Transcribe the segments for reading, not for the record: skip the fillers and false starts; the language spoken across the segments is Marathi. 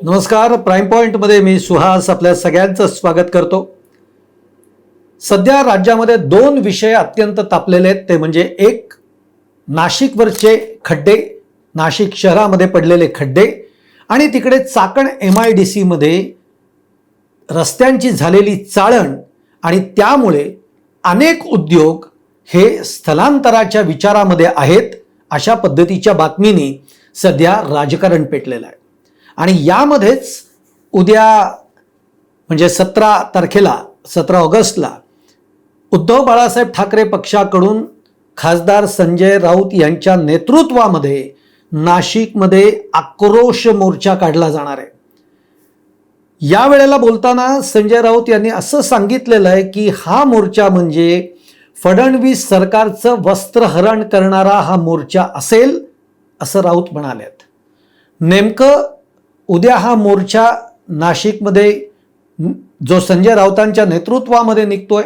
नमस्कार. प्राइम पॉइंट मध्ये मी सुहास आपल्या सगळ्यांचं स्वागत करतो. सध्या राज्यामध्ये दोन विषय अत्यंत तापलेले आहेत. ते म्हणजे एक, नाशिकवरचे खड्डे, नाशिक शहरामध्ये पडलेले खड्डे, आणि तिकडे चाकण MIDC मध्ये रस्त्यांची झालेली चाळण, आणि त्यामुळे अनेक उद्योग हे स्थलांतराच्या विचारामध्ये आहेत अशा पद्धतीच्या बातमीनी सध्या राजकारण पेटलेलं आहे. आणि यामध्येच उद्या म्हणजे 17 तारखेला 17 ऑगस्टला उद्धव बाळासाहेब ठाकरे पक्षाकडून खासदार संजय राऊत यांच्या नेतृत्वामध्ये नाशिकमध्ये आक्रोश मोर्चा काढला जाणार आहे. या वेळेला बोलताना संजय राऊत यांनी असं सांगितलेलं आहे की हा मोर्चा म्हणजे फडणवीस सरकारचं वस्त्रहरण करणारा हा मोर्चा असेल असं राऊत म्हणालेत. नेमकं उद्या हा मोर्चा नाशिकमध्ये जो संजय राऊतांच्या नेतृत्वामध्ये निघतोय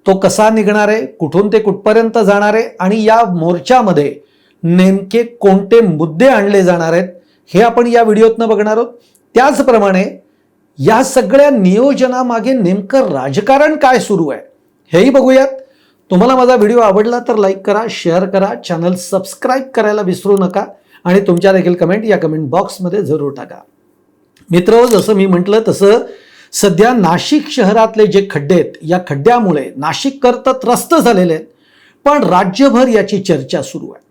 तो कसा निघणार आहे, कुठून ते कुठपर्यंत जाणार आहे, आणि या मोर्चामध्ये नेमके कोणते मुद्दे आणले जाणार आहेत हे आपण या व्हिडिओतनं बघणार आहोत. त्याचप्रमाणे या सगळ्या नियोजनामागे नेमकं राजकारण काय सुरू आहे हेही बघूयात. तुम्हाला माझा व्हिडिओ आवडला तर लाईक करा, शेअर करा, चॅनल सबस्क्राईब करायला विसरू नका, आणि तुमच्या देखील कमेंट या कमेंट बॉक्समध्ये जरूर टाका. मित्र, जसं मी म्हटलं तसं सध्या नाशिक शहरातले जे खड्डे आहेत या खड्ड्यामुळे नाशिककर तर त्रस्त झालेले आहेत, पण राज्यभर याची चर्चा सुरू आहे.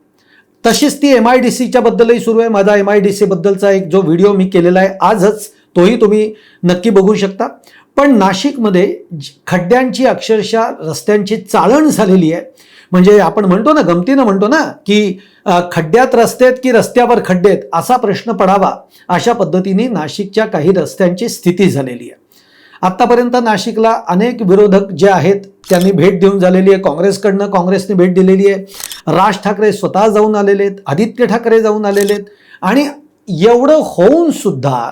तशीच ती MIDCच्या बद्दलही सुरू आहे. माझा MIDC बद्दलचा एक जो व्हिडिओ मी केलेला आहे आजच, तोही तुम्ही नक्की बघू शकता. पण नाशिकमध्ये खड्ड्यांची अक्षरशः रस्त्यांची चाळण झालेली आहे. म्हणजे आपण म्हणतो ना, गमतीनं म्हणतो ना की खड्ड्यात रस्ते आहेत की रस्त्यावर खड्डे आहेत असा प्रश्न पडावा अशा पद्धतीने नाशिकच्या काही रस्त्यांची स्थिती झालेली आहे. आत्तापर्यंत नाशिकला अनेक विरोधक जे आहेत त्यांनी भेट देऊन झालेली आहे. काँग्रेसने भेट दिलेली आहे. राज ठाकरे स्वतः जाऊन आलेले आहेत, आदित्य ठाकरे जाऊन आलेले आहेत, आणि एवढं होऊन सुद्धा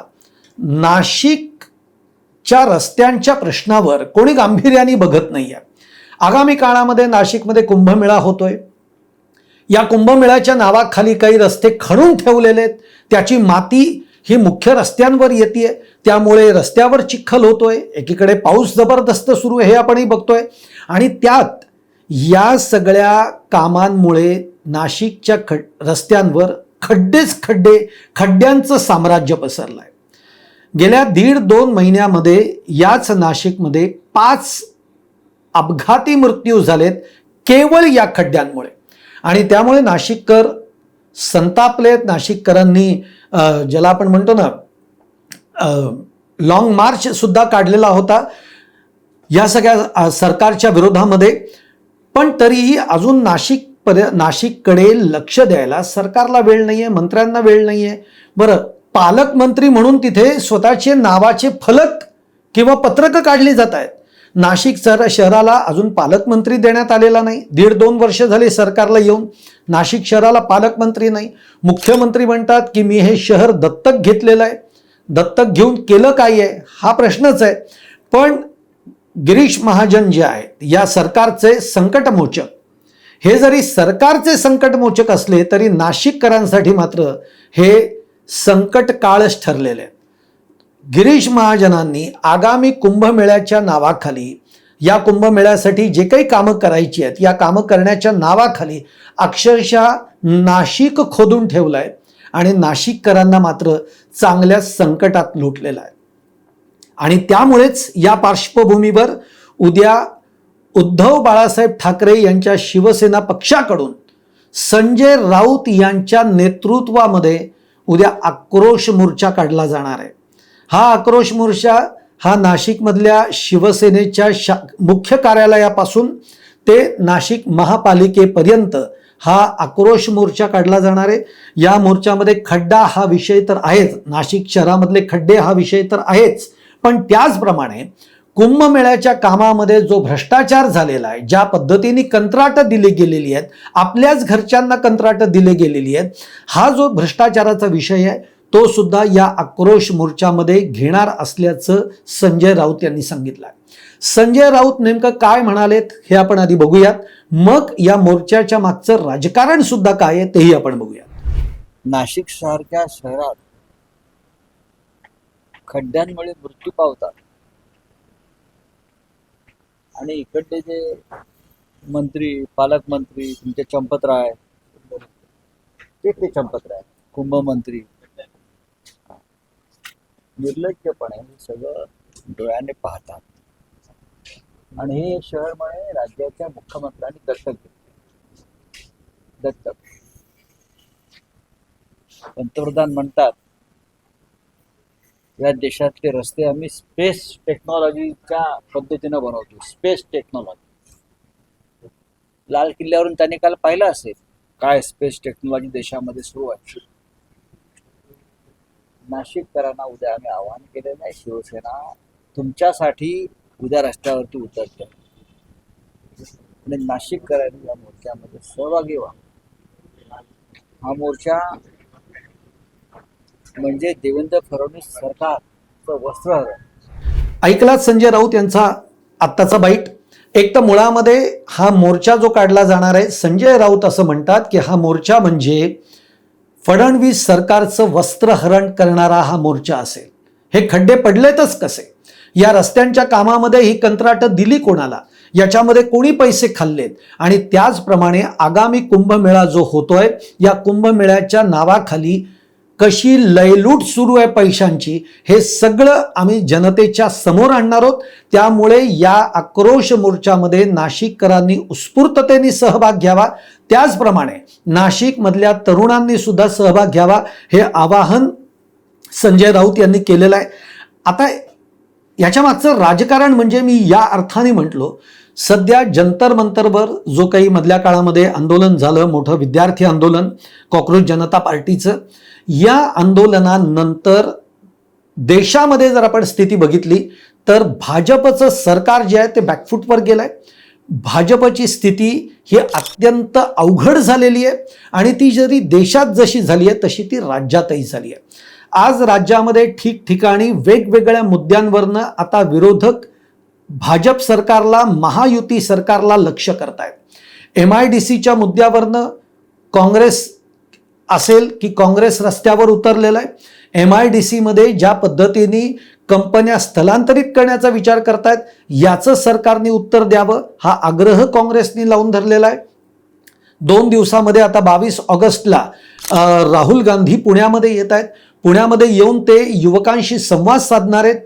नाशिकच्या रस्त्यांच्या प्रश्नावर कोणी गांभीर्याने बघत नाही आहे. आगामी काळामध्ये नाशिकमध्ये कुंभमेळा होतोय. या कुंभमेळ्याच्या नावाखाली काही रस्ते खणून ठेवलेले आहेत, त्याची माती ही मुख्य रस्त्यांवर येते, त्यामुळे रस्त्यावर चिखल होतोय. एकीकडे पाऊस जबरदस्त सुरू आहे हे आपणही बघतोय, आणि त्यात या सगळ्या कामांमुळे नाशिकच्या रस्त्यांवर खड्ड्यांचं साम्राज्य पसरलंय. गेल्या 1.5-2 महिन्यामध्ये याच नाशिकमध्ये 5 अपघाती मृत्यू झालेत केवळ या खड्ड्यांमुळे, आणि त्यामुळे नाशिककर संतापलेत. नाशिककरांनी ज्याला आपण म्हणतो ना लॉंग मार्च सुद्धा काढलेला होता या सगळ्या सरकारच्या विरोधामध्ये. पण तरीही अजून नाशिककडे लक्ष द्यायला सरकारला वेळ नाहीये, मंत्र्यांना वेळ नाहीये. बरं, पालकमंत्री म्हणून तिथे स्वतःचे नावाचे फलक किंवा पत्रकं काढली जात आहेत. नाशिक शहराला अजून पालकमंत्री देण्यात आलेला नाही. 1.5-2 वर्ष झाले सरकारला येऊन. नाशिक शहराला पालकमंत्री नाही. मुख्यमंत्री म्हणतात की मी हे शहर दत्तक घेतलेलं आहे. दत्तक घेऊन केलं काय आहे हा प्रश्नच आहे. पण गिरीश महाजन जे आहेत या सरकारचे संकटमोचक, हे जरी सरकारचे संकटमोचक असले तरी नाशिककरांसाठी मात्र हे संकट काळच ठरलेले आहे. गिरीश महाजनांनी आगामी कुंभमेळ्याच्या नावाखाली, या कुंभमेळ्यासाठी जे काही कामं करायची आहेत या कामं करण्याच्या नावाखाली अक्षरशः नाशिक खोदून ठेवलंय, आणि नाशिककरांना मात्र चांगल्या संकटात लोटलेलं आहे. आणि त्यामुळेच या पार्श्वभूमीवर उद्या उद्धव बाळासाहेब ठाकरे यांच्या शिवसेना पक्षाकडून संजय राऊत यांच्या नेतृत्वामध्ये उद्या आक्रोश मोर्चा काढला जाणार आहे. हा आक्रोश मोर्चा हा नाशिकमधल्या शिवसेनेच्या मुख्य कार्यालयापासून ते नाशिक महापालिकेपर्यंत हा आक्रोश मोर्चा काढला जाणार आहे. या मोर्चामध्ये खड्डा हा विषय तर आहेच, नाशिक शहरामधले खड्डे हा विषय तर आहेच, पण त्याचप्रमाणे कुंभमेळ्याच्या कामामध्ये जो भ्रष्टाचार झालेला आहे, ज्या पद्धतीने कंत्राटं दिली गेलेली आहेत, आपल्याच घरच्यांना कंत्राटं दिली गेलेली आहेत, हा जो भ्रष्टाचाराचा विषय आहे तो सुद्धा या आक्रोश मोर्चामध्ये घेणार असल्याचं संजय राऊत यांनी सांगितलं. संजय राऊत नेमकं काय म्हणालेत हे आपण आधी बघूयात, मग या मोर्चाच्या मागचं राजकारण सुद्धा काय आहे तेही आपण बघूयात. नाशिक सारख्या शहरात खड्ड्यांमुळे मृत्यू पावतात आणि इकडले जे मंत्री, पालकमंत्री, तुमचे चंपतराय, ते चंपतराय, कुंभमंत्री, निर्लज्जपणे हे सगळं डोळ्याने पाहतात. आणि हे शहर म्हणे राज्याच्या मुख्यमंत्र्यांनी दत्तक घेतले. दत्तक. पंतप्रधान म्हणतात या देशातले रस्ते आम्ही स्पेस टेक्नॉलॉजीच्या पद्धतीनं बनवतो. Space technology. लाल किल्ल्यावरून त्यांनी काल पाहिलं असेल काय स्पेस टेक्नॉलॉजी देशामध्ये सुरू आहे. नाशिककरांना उद्या आम्ही आवाहन केलेलं आहे, शिवसेना तुमच्यासाठी उद्या रस्त्यावरती उतरते आणि नाशिककरांनी या मोर्चामध्ये सहभागी व्हा. हा मोर्चा म्हणजे देवेंद्र फडणवीस सरकारचं वस्त्रहरण. ऐकलात संजय राऊत यांचा आत्ताचा बाईट. एक तर मुळामध्ये हा मोर्चा जो काढला जाणार आहे, संजय राऊत असं म्हणतात की हा मोर्चा म्हणजे फडणवीस सरकारचं वस्त्रहरण करणारा हा मोर्चा असेल. हे खड्डे पडलेतच कसे, या रस्त्यांच्या कामामध्ये ही कंत्राटं दिली कोणाला, याच्यामध्ये कोणी पैसे खाल्लेत, आणि त्याचप्रमाणे आगामी कुंभमेळा जो होतोय या कुंभमेळ्याच्या नावाखाली कशी लयलूट सुरू आहे पैशांची, हे सगळं आम्ही जनतेच्या समोर आणणार आहोत. त्यामुळे या आक्रोश मोर्चामध्ये नाशिककरांनी उत्स्फूर्ततेने सहभाग घ्यावा. त्याचप्रमाणे नाशिकमधल्या तरुणांनी सुद्धा सहभाग घ्यावा, हे आवाहन संजय राऊत यांनी केलेलं आहे. आता याच्या मागचं राजकारण म्हणजे मी या अर्थाने म्हटलो, सध्या जंतर मंतरवर जो काही मधल्या काळामध्ये आंदोलन झालं, मोठं विद्यार्थी आंदोलन कॉक्रोच जनता पार्टीचं, या आंदोलनानंतर देशामध्ये जर आपण स्थिती बघितली तर भाजपचं सरकार जे आहे ते बॅकफूटवर गेलंय. भाजपची स्थिती ही अत्यंत अवघड झालेली आहे आणि ती जरी देशात जशी झाली आहे तशी ती राज्यातही झाली आहे. आज राज्यामध्ये ठिकठिकाणी वेगवेगळ्या मुद्द्यांवरनं आता विरोधक भाजप सरकारला, महायुती सरकारला लक्ष करतायत. MIDCच्या मुद्द्यावरनं काँग्रेस असेल की काँग्रेस रस्त्यावर उतरलेला आहे. MIDC मध्ये ज्या पद्धतीने कंपन्या स्थलांतरित करण्याचा विचार करतायत याचं सरकारने उत्तर द्यावं, हा आग्रह काँग्रेसने लावून धरलेला आहे. 2 दिवसामध्ये आता 22 ऑगस्टला राहुल गांधी पुण्यामध्ये येत आहेत. पुण्यामध्ये येऊन ते युवकांशी संवाद साधणार आहेत.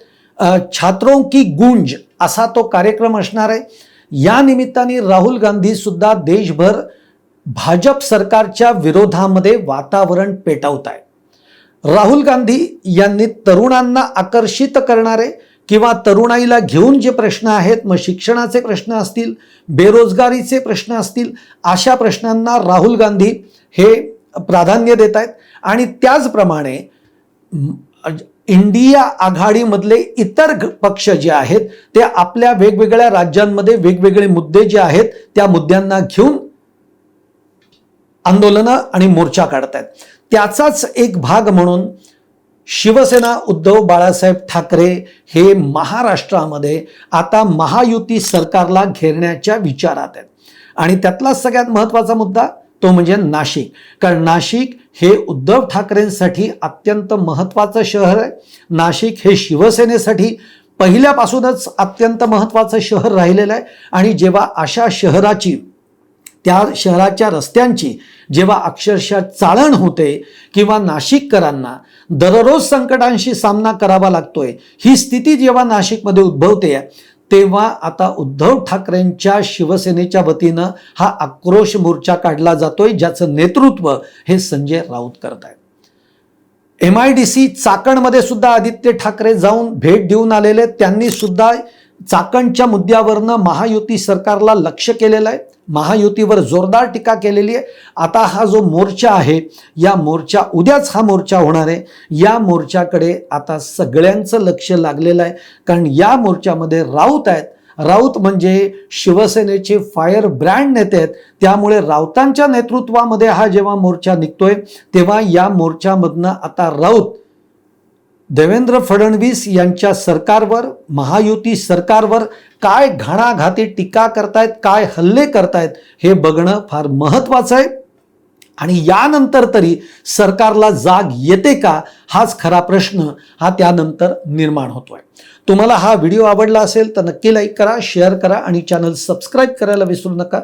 छात्रों की गूंज असा तो कार्यक्रम असणार आहे. या निमित्ताने राहुल गांधी सुद्धा देशभर भाजप सरकारच्या विरोधामध्ये वातावरण पेटवत आहे. राहुल गांधी यांनी तरुणांना आकर्षित करणारे किंवा तरुणाईला घेऊन जे प्रश्न आहेत, मग शिक्षणाचे प्रश्न असतील, बेरोजगारीचे प्रश्न असतील, अशा प्रश्नांना राहुल गांधी हे प्राधान्य देत आहेत. आणि त्याचप्रमाणे इंडिया आघाडीमधले इतर पक्ष जे आहेत ते आपल्या वेगवेगळ्या राज्यांमध्ये वेगवेगळे मुद्दे जे आहेत त्या मुद्द्यांना घेऊन आंदोलनं आणि मोर्चा काढतायत. त्याचाच एक भाग म्हणून शिवसेना उद्धव बाळासाहेब ठाकरे हे महाराष्ट्रामध्ये आता महायुती सरकारला घेरण्याच्या विचारात आहेत. आणि त्यातला सगळ्यात महत्त्वाचा मुद्दा तो म्हणजे नाशिक. कारण नाशिक हे उद्धव ठाकरेंसाठी अत्यंत महत्त्वाचं शहर आहे. नाशिक हे शिवसेनेसाठी पहिल्यापासूनच अत्यंत महत्त्वाचं शहर राहिलेलं आहे. आणि जेव्हा अशा शहराची, त्या शहराच्या रस्त्यांची जेव्हा अक्षरशः चाळण होते किंवा नाशिककरांना दररोज संकटांशी सामना करावा लागतोय, ही स्थिती जेव्हा नाशिकमध्ये उद्भवते, तेव्हा आता उद्धव ठाकरेंच्या शिवसेनेच्या वतीनं हा आक्रोश मोर्चा काढला जातोय, ज्याचं नेतृत्व हे संजय राऊत करत आहेत. MIDC चाकणमध्ये सुद्धा आदित्य ठाकरे जाऊन भेट देऊन आलेले. त्यांनी सुद्धा चाकणच्या मुद्द्यावरनं महायुती सरकारला लक्ष केलेलं आहे, महायुतीवर जोरदार टीका केलेली आहे. आता हा जो मोर्चा आहे, या मोर्चा उद्याच हा मोर्चा होणार आहे. या मोर्चाकडे आता सगळ्यांचं लक्ष लागलेलं आहे. कारण या मोर्चामध्ये राऊत आहेत. राऊत म्हणजे शिवसेनेचे फायर ब्रँड नेते आहेत. त्यामुळे राऊतांच्या नेतृत्वामध्ये हा जेव्हा मोर्चा निघतोय तेव्हा या मोर्चामधनं आता राऊत देवेंद्र फडणवीस यांच्या सरकारवर, महायुती सरकारवर काय घणाघाती टीका करतायत, काय हल्ले करतायत हे बघणं फार महत्त्वाचं आहे. आणि यानंतर तरी सरकारला जाग येते का, हाच खरा प्रश्न हा त्यानंतर निर्माण होतोय. तुम्हाला हा व्हिडिओ आवडला असेल तर नक्की लाईक करा, शेअर करा आणि चॅनल सबस्क्राईब करायला विसरू नका.